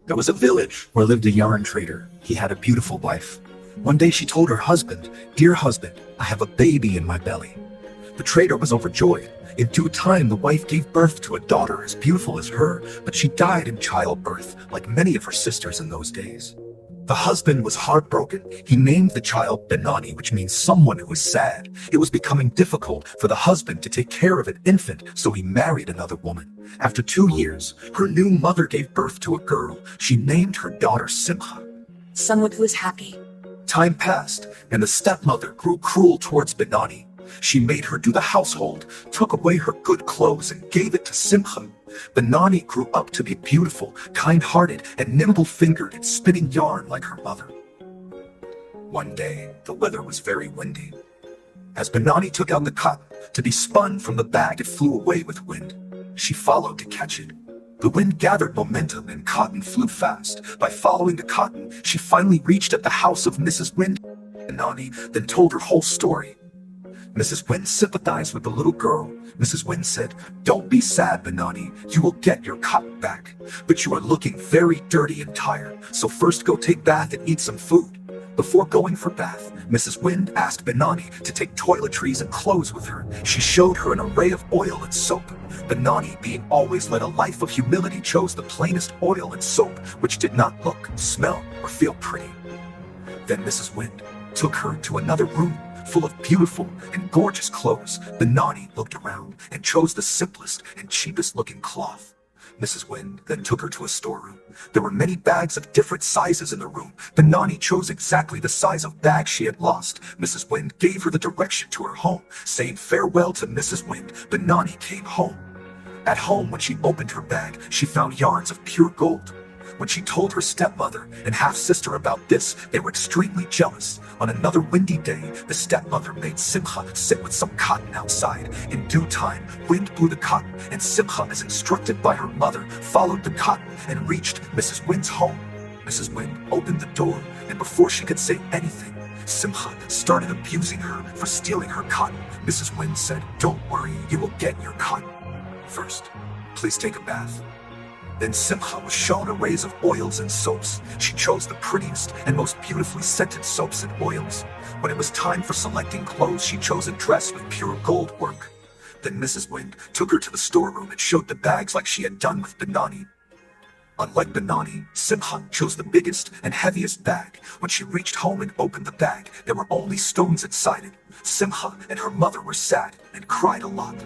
There was a village where lived a yarn trader. He had a beautiful wife. One day she told her husband, "Dear husband, I have a baby in my belly." The trader was overjoyed. In due time, the wife gave birth to a daughter as beautiful as her, but she died in childbirth, like many of her sisters in those days. The husband was heartbroken. He named the child Benoni, which means someone who is sad. It was becoming difficult for the husband to take care of an infant, so he married another woman. After 2 years, her new mother gave birth to a girl. She named her daughter Simcha. Someone who is happy. Time passed, and the stepmother grew cruel towards Benoni. She made her do the household, took away her good clothes, and gave it to Simcha. Benoni grew up to be beautiful, kind-hearted, and nimble-fingered at spinning yarn like her mother. One day, the weather was very windy. As Benoni took out the cotton to be spun from the bag, it flew away with wind. She followed to catch it. The wind gathered momentum and cotton flew fast. By following the cotton, she finally reached at the house of Mrs. Wind. Benoni then told her whole story. Mrs. Wind sympathized with the little girl. Mrs. Wind said, "Don't be sad, Benoni. You will get your cotton back. But you are looking very dirty and tired, so first go take bath and eat some food." Before going for bath, Mrs. Wind asked Benoni to take toiletries and clothes with her. She showed her an array of oil and soap. Benoni, being always led a life of humility, chose the plainest oil and soap, which did not look, smell, or feel pretty. Then Mrs. Wind took her to another room full of beautiful and gorgeous clothes. Benoni looked around and chose the simplest and cheapest looking cloth. Mrs. Wind then took her to a storeroom. There were many bags of different sizes in the room. Benoni chose exactly the size of bag she had lost. Mrs. Wind gave her the direction to her home. Saying farewell to Mrs. Wind, Benoni came home. At home, when she opened her bag, she found yarns of pure gold. When she told her stepmother and half-sister about this, they were extremely jealous. On another windy day, the stepmother made Simcha sit with some cotton outside. In due time, wind blew the cotton, and Simcha, as instructed by her mother, followed the cotton and reached Mrs. Wind's home. Mrs. Wind opened the door, and before she could say anything, Simcha started abusing her for stealing her cotton. Mrs. Wind said, "Don't worry, you will get your cotton. First, please take a bath." Then Simcha was shown arrays of oils and soaps. She chose the prettiest and most beautifully scented soaps and oils. When it was time for selecting clothes, she chose a dress with pure gold work. Then Mrs. Wind took her to the storeroom and showed the bags like she had done with Benoni. Unlike Benoni, Simcha chose the biggest and heaviest bag. When she reached home and opened the bag, there were only stones inside it. Simcha and her mother were sad and cried a lot.